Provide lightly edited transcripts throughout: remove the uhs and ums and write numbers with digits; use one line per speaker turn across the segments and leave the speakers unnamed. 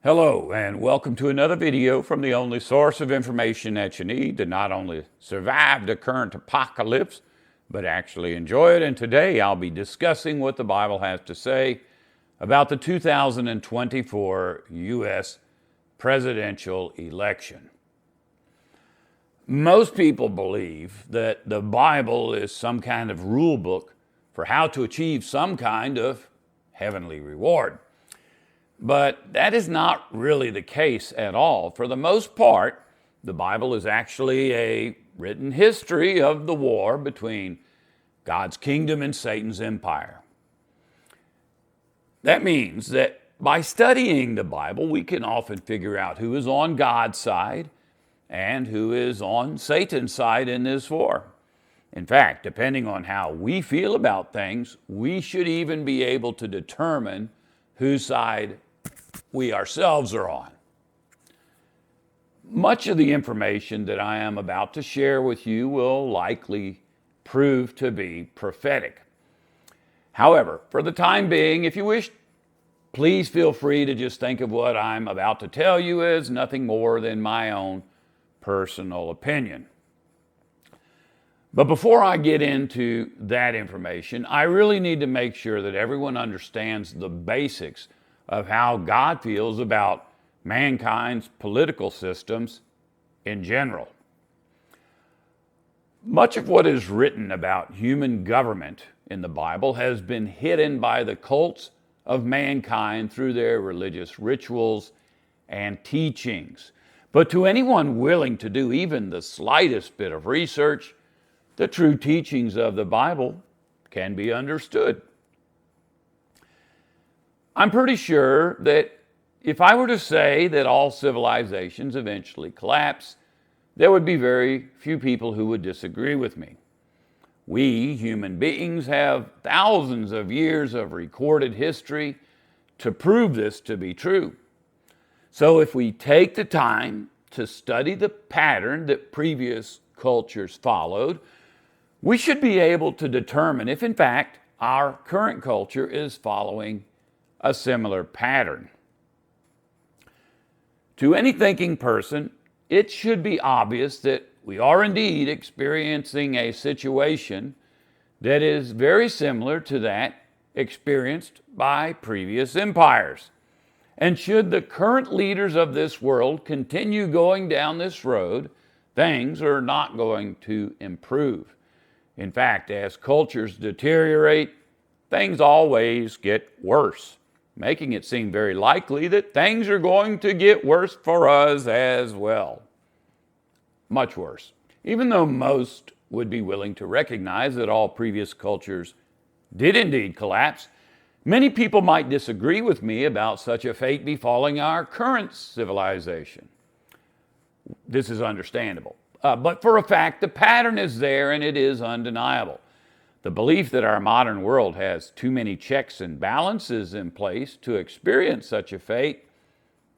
Hello, and welcome to another video from the only source of information that you need to not only survive the current apocalypse, but actually enjoy it. And today I'll be discussing what the Bible has to say about the 2024 U.S. presidential election. Most people believe that the Bible is some kind of rule book for how to achieve some kind of heavenly reward. But that is not really the case at all. For the most part, the Bible is actually a written history of the war between God's kingdom and Satan's empire. That means that by studying the Bible, we can often figure out who is on God's side and who is on Satan's side in this war. In fact, depending on how we feel about things, we should even be able to determine whose side we ourselves are on. Much of the information that I am about to share with you will likely prove to be prophetic. However, for the time being, if you wish, please feel free to just think of what I'm about to tell you as nothing more than my own personal opinion. But before I get into that information, I really need to make sure that everyone understands the basics of how God feels about mankind's political systems in general. Much of what is written about human government in the Bible has been hidden by the cults of mankind through their religious rituals and teachings. But to anyone willing to do even the slightest bit of research, the true teachings of the Bible can be understood. I'm pretty sure that if I were to say that all civilizations eventually collapse, there would be very few people who would disagree with me. We, human beings, have thousands of years of recorded history to prove this to be true. So if we take the time to study the pattern that previous cultures followed, we should be able to determine if, in fact, our current culture is following a similar pattern. To any thinking person, it should be obvious that we are indeed experiencing a situation that is very similar to that experienced by previous empires. And should the current leaders of this world continue going down this road, things are not going to improve. In fact, as cultures deteriorate, things always get worse, making it seem very likely that things are going to get worse for us as well. Much worse. Even though most would be willing to recognize that all previous cultures did indeed collapse, many people might disagree with me about such a fate befalling our current civilization. This is understandable. But for a fact, the pattern is there and it is undeniable. The belief that our modern world has too many checks and balances in place to experience such a fate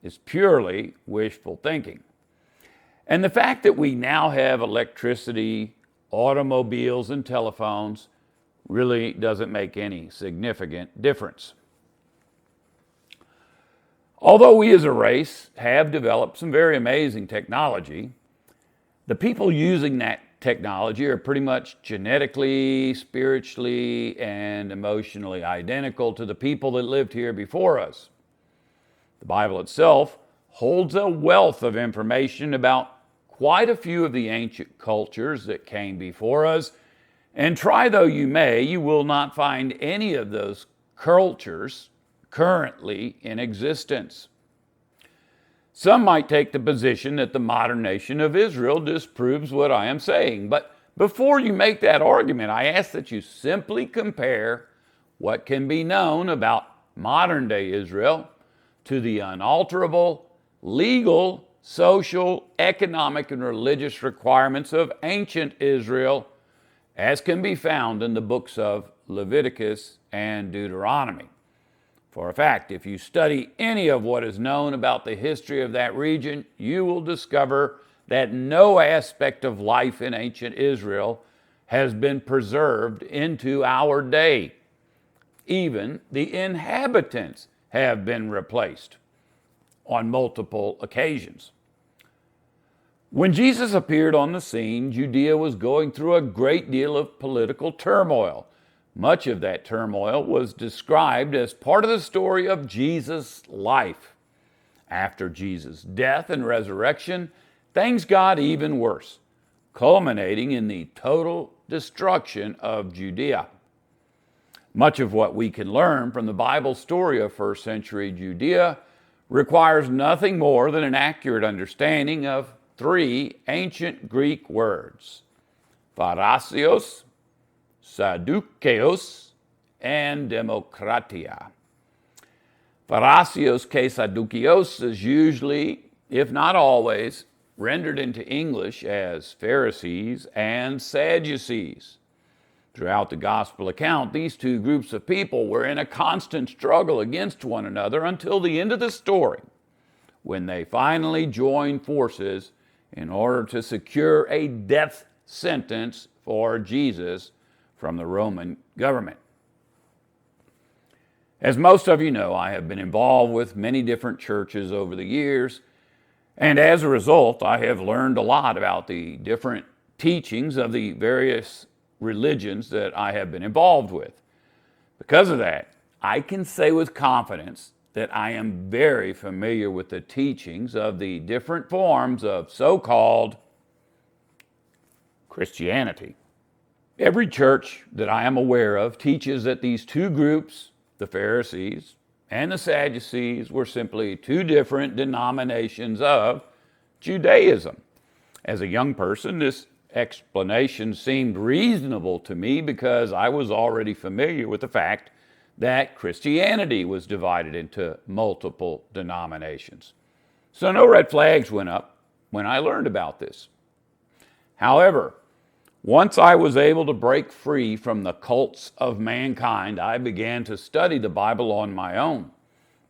is purely wishful thinking. And the fact that we now have electricity, automobiles, and telephones really doesn't make any significant difference. Although we as a race have developed some very amazing technology, the people using that technology are pretty much genetically, spiritually, and emotionally identical to the people that lived here before us. The Bible itself holds a wealth of information about quite a few of the ancient cultures that came before us, and try though you may, you will not find any of those cultures currently in existence. Some might take the position that the modern nation of Israel disproves what I am saying. But before you make that argument, I ask that you simply compare what can be known about modern day Israel to the unalterable, legal, social, economic, and religious requirements of ancient Israel, as can be found in the books of Leviticus and Deuteronomy. For a fact, if you study any of what is known about the history of that region, you will discover that no aspect of life in ancient Israel has been preserved into our day. Even the inhabitants have been replaced. on multiple occasions. When Jesus appeared on the scene, Judea was going through a great deal of political turmoil. Much of that turmoil was described as part of the story of Jesus' life. After Jesus' death and resurrection, things got even worse, culminating in the total destruction of Judea. Much of what we can learn from the Bible story of first century Judea requires nothing more than an accurate understanding of three ancient Greek words: Pharasios, Saddukeos, and Demokratia. Pharasios ke Saddukeos is usually, if not always, rendered into English as Pharisees and Sadducees. Throughout the gospel account, these two groups of people were in a constant struggle against one another until the end of the story, when they finally joined forces in order to secure a death sentence for Jesus from the Roman government. As most of you know, I have been involved with many different churches over the years, and as a result, I have learned a lot about the different teachings of the various religions that I have been involved with. Because of that, I can say with confidence that I am very familiar with the teachings of the different forms of so-called Christianity. Every church that I am aware of teaches that these two groups, the Pharisees and the Sadducees, were simply two different denominations of Judaism. As a young person, this explanation seemed reasonable to me because I was already familiar with the fact that Christianity was divided into multiple denominations. So no red flags went up when I learned about this. However, once I was able to break free from the cults of mankind, I began to study the Bible on my own.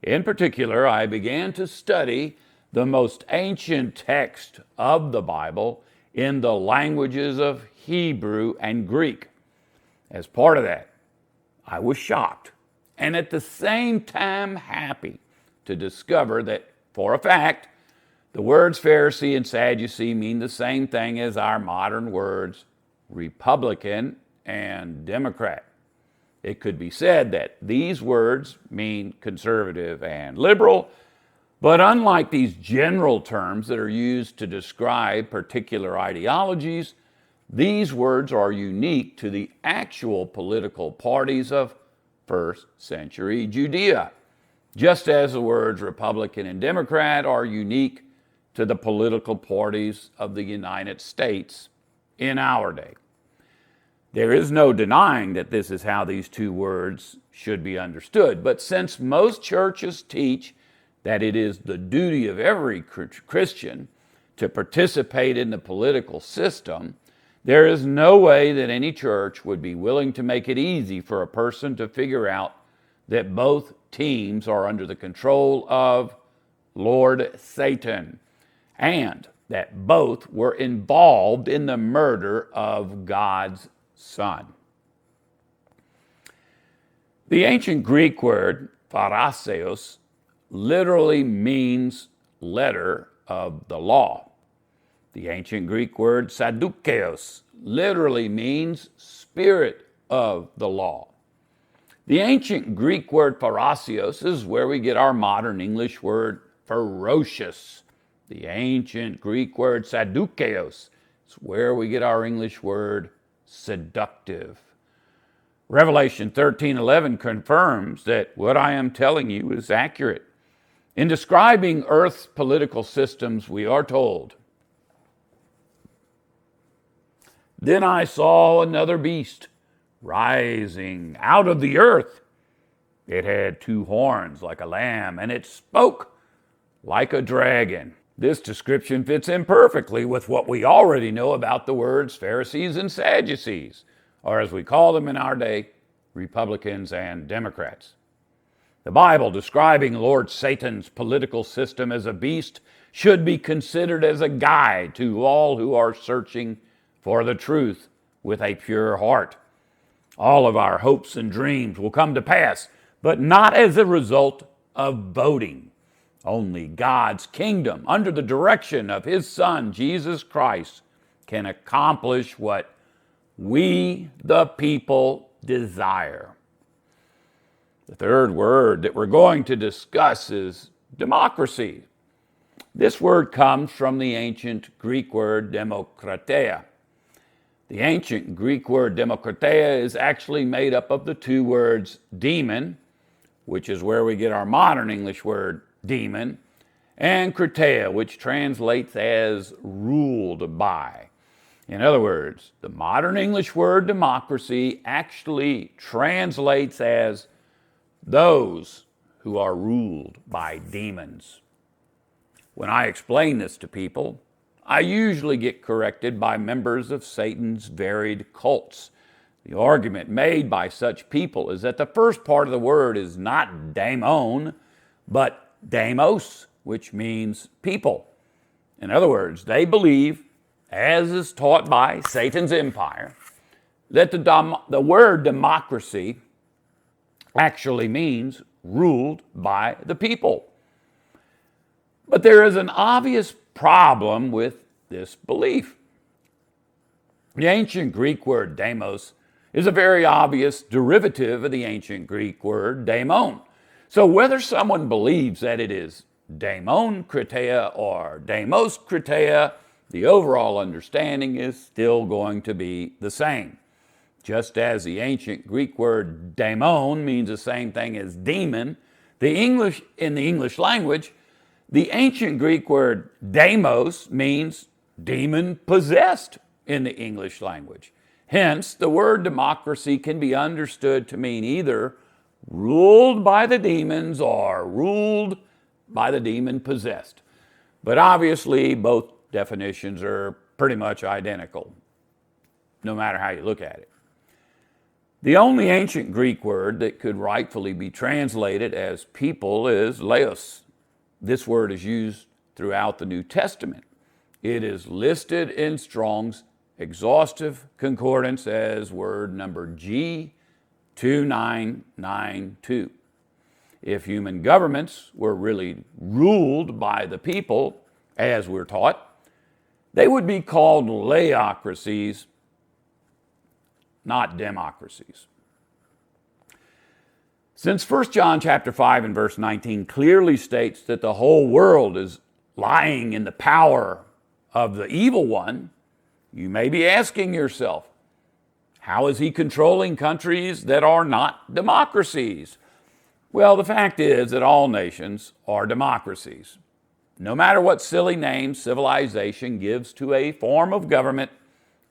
In particular, I began to study the most ancient text of the Bible in the languages of Hebrew and Greek. As part of that, I was shocked and at the same time happy to discover that, for a fact, the words Pharisee and Sadducee mean the same thing as our modern words Republican and Democrat. It could be said that these words mean conservative and liberal, but unlike these general terms that are used to describe particular ideologies, these words are unique to the actual political parties of first century Judea, just as the words Republican and Democrat are unique to the political parties of the United States in our day. There is no denying that this is how these two words should be understood, but since most churches teach that it is the duty of every Christian to participate in the political system, there is no way that any church would be willing to make it easy for a person to figure out that both teams are under the control of Lord Satan and that both were involved in the murder of God's Son. The ancient Greek word pharasios literally means letter of the law. The ancient Greek word Saddukeos literally means spirit of the law. The ancient Greek word pharasios is where we get our modern English word ferocious. The ancient Greek word Saddukeos is where we get our English word seductive. Revelation 13:11 confirms that what I am telling you is accurate. In describing Earth's political systems, we are told, "Then I saw another beast rising out of the earth. It had two horns like a lamb, and it spoke like a dragon." This description fits in perfectly with what we already know about the words Pharisees and Sadducees, or as we call them in our day, Republicans and Democrats. The Bible describing Lord Satan's political system as a beast should be considered as a guide to all who are searching for the truth with a pure heart. All of our hopes and dreams will come to pass, but not as a result of voting. Only God's kingdom, under the direction of His Son, Jesus Christ, can accomplish what we, the people, desire. The third word that we're going to discuss is democracy. This word comes from the ancient Greek word demokrateia. The ancient Greek word demokrateia is actually made up of the two words demon, which is where we get our modern English word demon, and krateia, which translates as ruled by. In other words, the modern English word democracy actually translates as those who are ruled by demons. When I explain this to people, I usually get corrected by members of Satan's varied cults. The argument made by such people is that the first part of the word is not daimon, but demos, which means people. In other words, they believe, as is taught by Satan's empire, that the word democracy actually means ruled by the people. But there is an obvious problem with this belief. The ancient Greek word demos is a very obvious derivative of the ancient Greek word daimon. So whether someone believes that it is daimon krateia or demos krateia, the overall understanding is still going to be the same. Just as the ancient Greek word daimon means the same thing as demon, in the English language, the ancient Greek word demos means demon possessed in the English language. Hence, the word democracy can be understood to mean either ruled by the demons or ruled by the demon possessed. But obviously, both definitions are pretty much identical, no matter how you look at it. The only ancient Greek word that could rightfully be translated as people is laos. This word is used throughout the New Testament. It is listed in Strong's exhaustive concordance as word number G2992. If human governments were really ruled by the people, as we're taught, they would be called laocracies, not democracies. Since 1 John chapter 5 and verse 19 clearly states that the whole world is lying in the power of the evil one, you may be asking yourself, how is he controlling countries that are not democracies? Well, the fact is that all nations are democracies. No matter what silly name civilization gives to a form of government,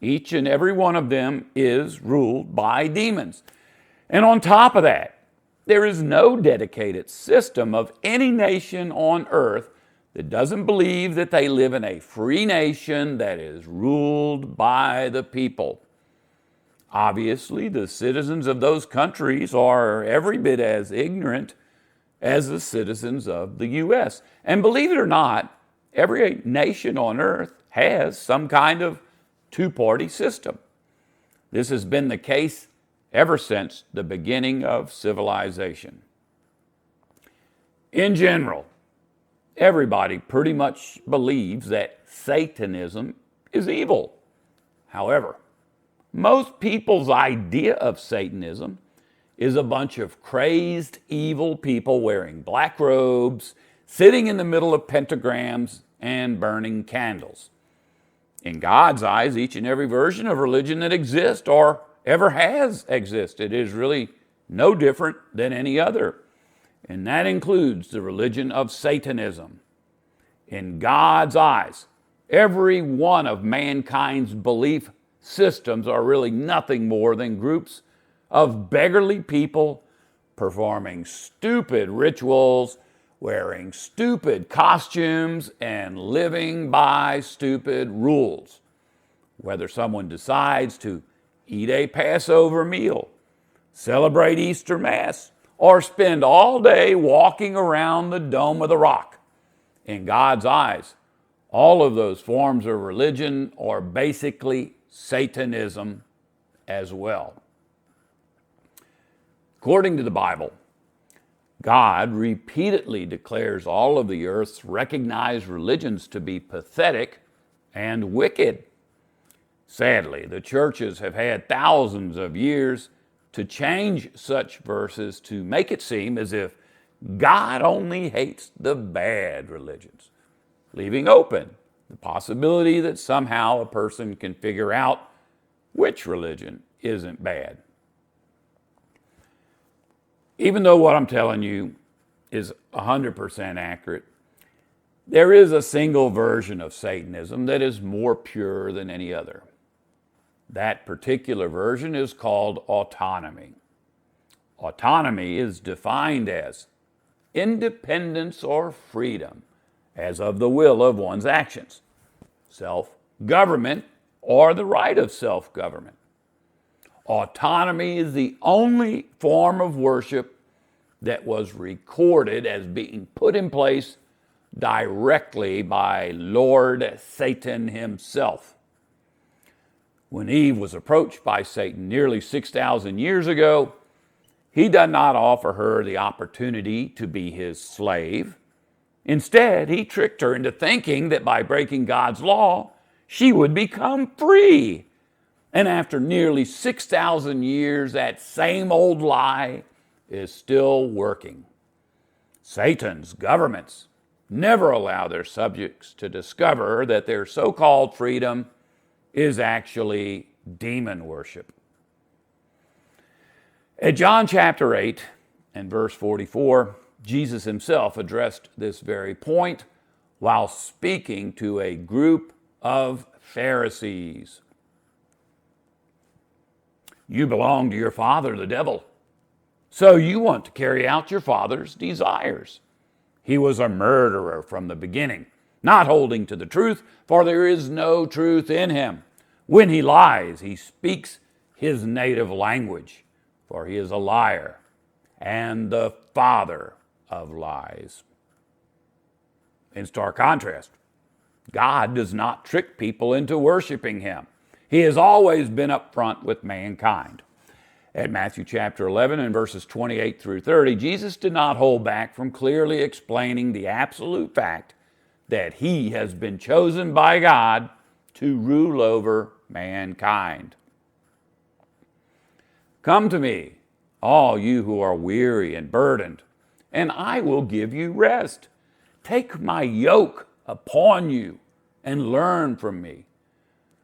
each and every one of them is ruled by demons. And on top of that, there is no dedicated system of any nation on earth that doesn't believe that they live in a free nation that is ruled by the people. Obviously, the citizens of those countries are every bit as ignorant as the citizens of the U.S. And believe it or not, every nation on earth has some kind of two-party system. This has been the case ever since the beginning of civilization. In general, everybody pretty much believes that Satanism is evil. However, most people's idea of Satanism is a bunch of crazed, evil people wearing black robes, sitting in the middle of pentagrams, and burning candles. In God's eyes, each and every version of religion that exists or ever has existed is really no different than any other. And that includes the religion of Satanism. In God's eyes, every one of mankind's belief systems are really nothing more than groups of beggarly people performing stupid rituals, wearing stupid costumes, and living by stupid rules. Whether someone decides to eat a Passover meal, celebrate Easter Mass, or spend all day walking around the Dome of the Rock, in God's eyes, all of those forms of religion are basically Satanism as well. According to the Bible, God repeatedly declares all of the earth's recognized religions to be pathetic and wicked. Sadly, the churches have had thousands of years to change such verses to make it seem as if God only hates the bad religions, leaving open the possibility that somehow a person can figure out which religion isn't bad. Even though what I'm telling you is 100% accurate, there is a single version of Satanism that is more pure than any other. That particular version is called autonomy. Autonomy is defined as independence or freedom as of the will of one's actions, self-government or the right of self-government. Autonomy is the only form of worship that was recorded as being put in place directly by Lord Satan himself. When Eve was approached by Satan nearly 6,000 years ago, he did not offer her the opportunity to be his slave. Instead, he tricked her into thinking that by breaking God's law, she would become free. And after nearly 6,000 years, that same old lie is still working. Satan's governments never allow their subjects to discover that their so-called freedom is actually demon worship. At John chapter 8 and verse 44, Jesus himself addressed this very point while speaking to a group of Pharisees. You belong to your father, the devil, so you want to carry out your father's desires. He was a murderer from the beginning, not holding to the truth, for there is no truth in him. When he lies, he speaks his native language, for he is a liar and the father of lies. In stark contrast, God does not trick people into worshiping him. He has always been upfront with mankind. At Matthew chapter 11 and verses 28 through 30, Jesus did not hold back from clearly explaining the absolute fact that he has been chosen by God to rule over mankind. Come to me, all you who are weary and burdened, and I will give you rest. Take my yoke upon you and learn from me,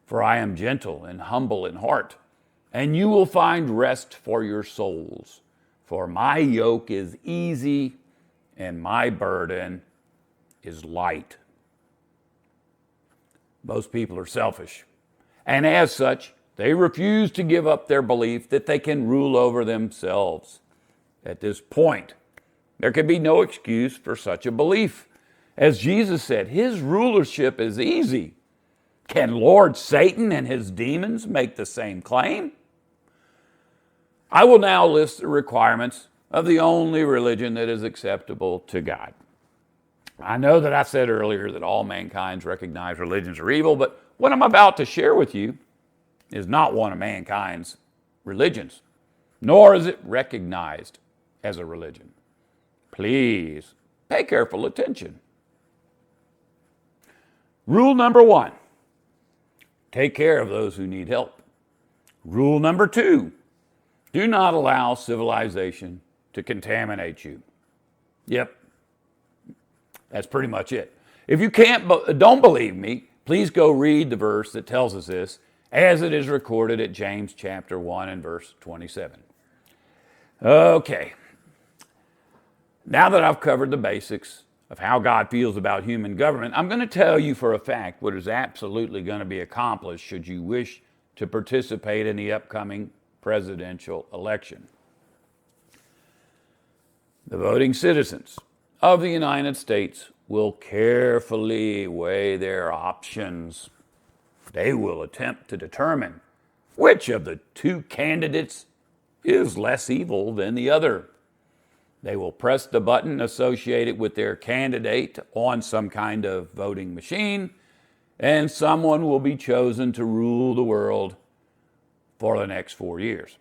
for I am gentle and humble in heart, and you will find rest for your souls. For my yoke is easy and my burden is light. Most people are selfish, and as such, they refuse to give up their belief that they can rule over themselves. At this point, there can be no excuse for such a belief. As Jesus said, his rulership is easy. Can Lord Satan and his demons make the same claim? I will now list the requirements of the only religion that is acceptable to God. I know that I said earlier that all mankind's recognized religions are evil, but what I'm about to share with you is not one of mankind's religions, nor is it recognized as a religion. Please pay careful attention. Rule number 1, take care of those who need help. Rule number 2, do not allow civilization to contaminate you. Yep, that's pretty much it. If you don't believe me, please go read the verse that tells us this, as it is recorded at James chapter 1 and verse 27. Okay, now that I've covered the basics of how God feels about human government, I'm going to tell you for a fact what is absolutely going to be accomplished should you wish to participate in the upcoming presidential election. The voting citizens of the United States will carefully weigh their options. They will attempt to determine which of the two candidates is less evil than the other. They will press the button associated with their candidate on some kind of voting machine, and someone will be chosen to rule the world for the next 4 years.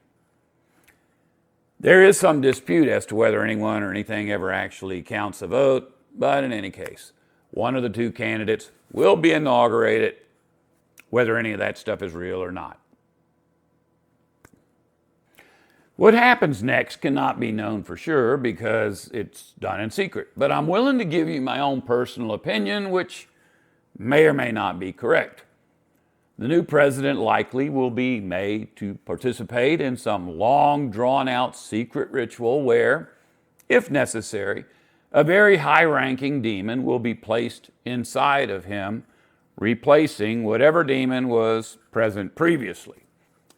There is some dispute as to whether anyone or anything ever actually counts a vote, but in any case, one of the two candidates will be inaugurated, whether any of that stuff is real or not. What happens next cannot be known for sure because it's done in secret, but I'm willing to give you my own personal opinion, which may or may not be correct. The new president likely will be made to participate in some long drawn-out secret ritual where, if necessary, a very high-ranking demon will be placed inside of him, replacing whatever demon was present previously.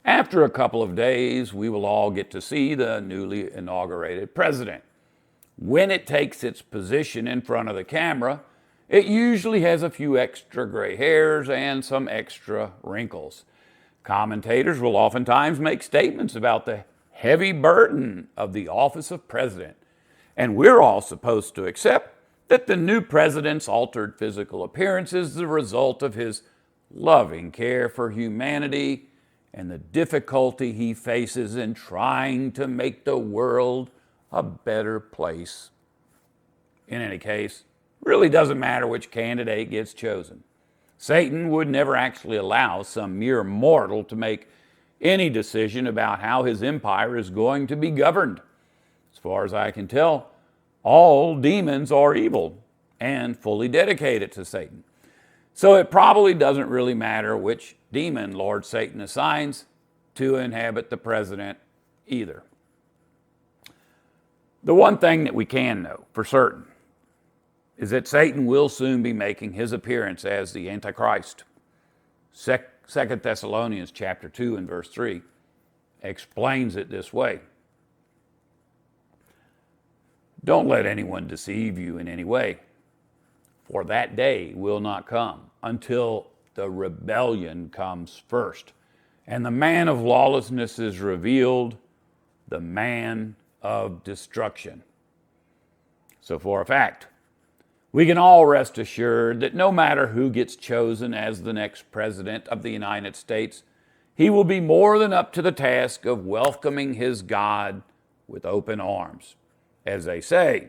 After a couple of days, we will all get to see the newly inaugurated president. When it takes its position in front of the camera, it usually has a few extra gray hairs and some extra wrinkles. Commentators will oftentimes make statements about the heavy burden of the office of president, and we're all supposed to accept that the new president's altered physical appearance is the result of his loving care for humanity and the difficulty he faces in trying to make the world a better place. In any case, really doesn't matter which candidate gets chosen. Satan would never actually allow some mere mortal to make any decision about how his empire is going to be governed. As far as I can tell, all demons are evil and fully dedicated to Satan. So it probably doesn't really matter which demon Lord Satan assigns to inhabit the president either. The one thing that we can know for certain is that Satan will soon be making his appearance as the Antichrist. 2 Thessalonians chapter 2 and verse 3 explains it this way. Don't let anyone deceive you in any way, for that day will not come until the rebellion comes first, and the man of lawlessness is revealed, the man of destruction. So for a fact, we can all rest assured that no matter who gets chosen as the next president of the United States, he will be more than up to the task of welcoming his God with open arms. As they say,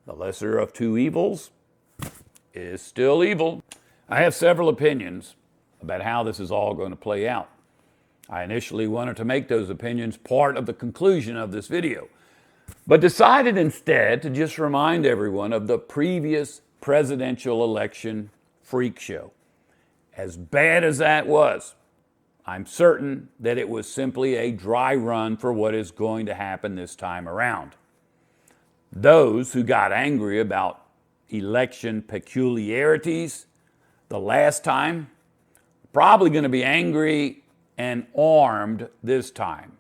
the lesser of two evils is still evil. I have several opinions about how this is all going to play out. I initially wanted to make those opinions part of the conclusion of this video, but decided instead to just remind everyone of the previous presidential election freak show. As bad as that was, I'm certain that it was simply a dry run for what is going to happen this time around. Those who got angry about election peculiarities the last time are probably going to be angry and armed this time.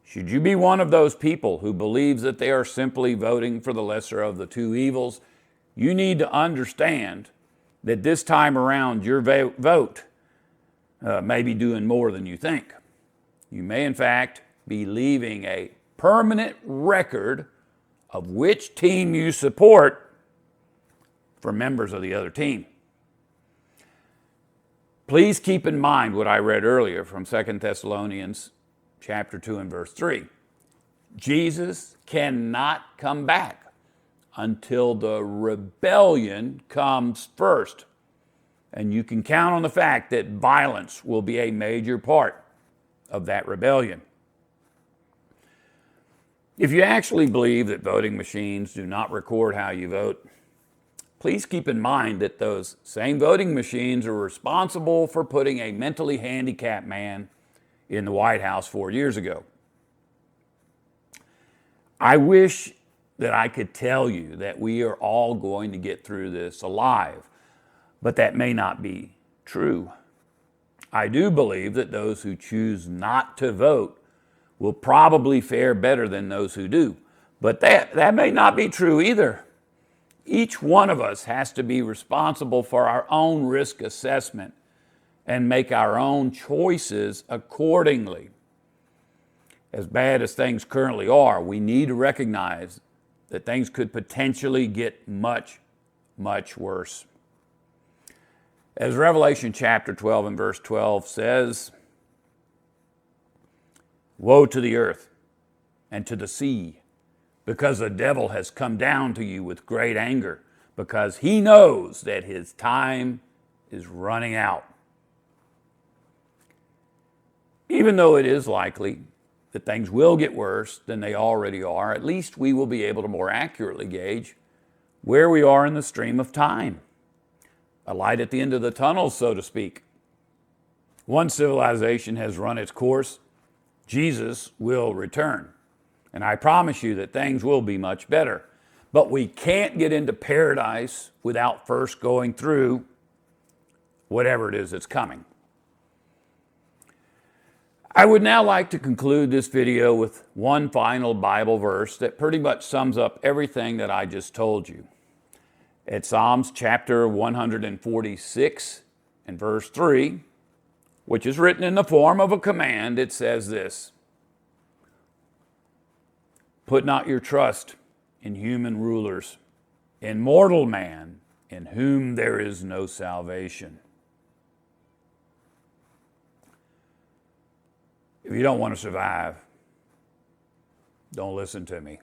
Should you be one of those people who believes that they are simply voting for the lesser of the two evils, you need to understand that this time around your vote may be doing more than you think. You may, in fact, be leaving a permanent record of which team you support for members of the other team. Please keep in mind what I read earlier from 2 Thessalonians chapter 2 and verse 3. Jesus cannot come back until the rebellion comes first. And you can count on the fact that violence will be a major part of that rebellion. If you actually believe that voting machines do not record how you vote, please keep in mind that those same voting machines are responsible for putting a mentally handicapped man in the White House 4 years ago. I wish that I could tell you that we are all going to get through this alive, but that may not be true. I do believe that those who choose not to vote will probably fare better than those who do, but that may not be true either. Each one of us has to be responsible for our own risk assessment and make our own choices accordingly. As bad as things currently are, we need to recognize that things could potentially get much, much worse. As Revelation chapter 12 and verse 12 says, "Woe to the earth and to the sea, because the devil has come down to you with great anger, because he knows that his time is running out. Even though it is likely that things will get worse than they already are, at least we will be able to more accurately gauge where we are in the stream of time. A light at the end of the tunnel, so to speak. Once civilization has run its course, Jesus will return. And I promise you that things will be much better. But we can't get into paradise without first going through whatever it is that's coming. I would now like to conclude this video with one final Bible verse that pretty much sums up everything that I just told you. It's Psalms chapter 146 and verse 3, which is written in the form of a command. It says this: "Put not your trust in human rulers, in mortal man, in whom there is no salvation." If you don't want to survive, don't listen to me.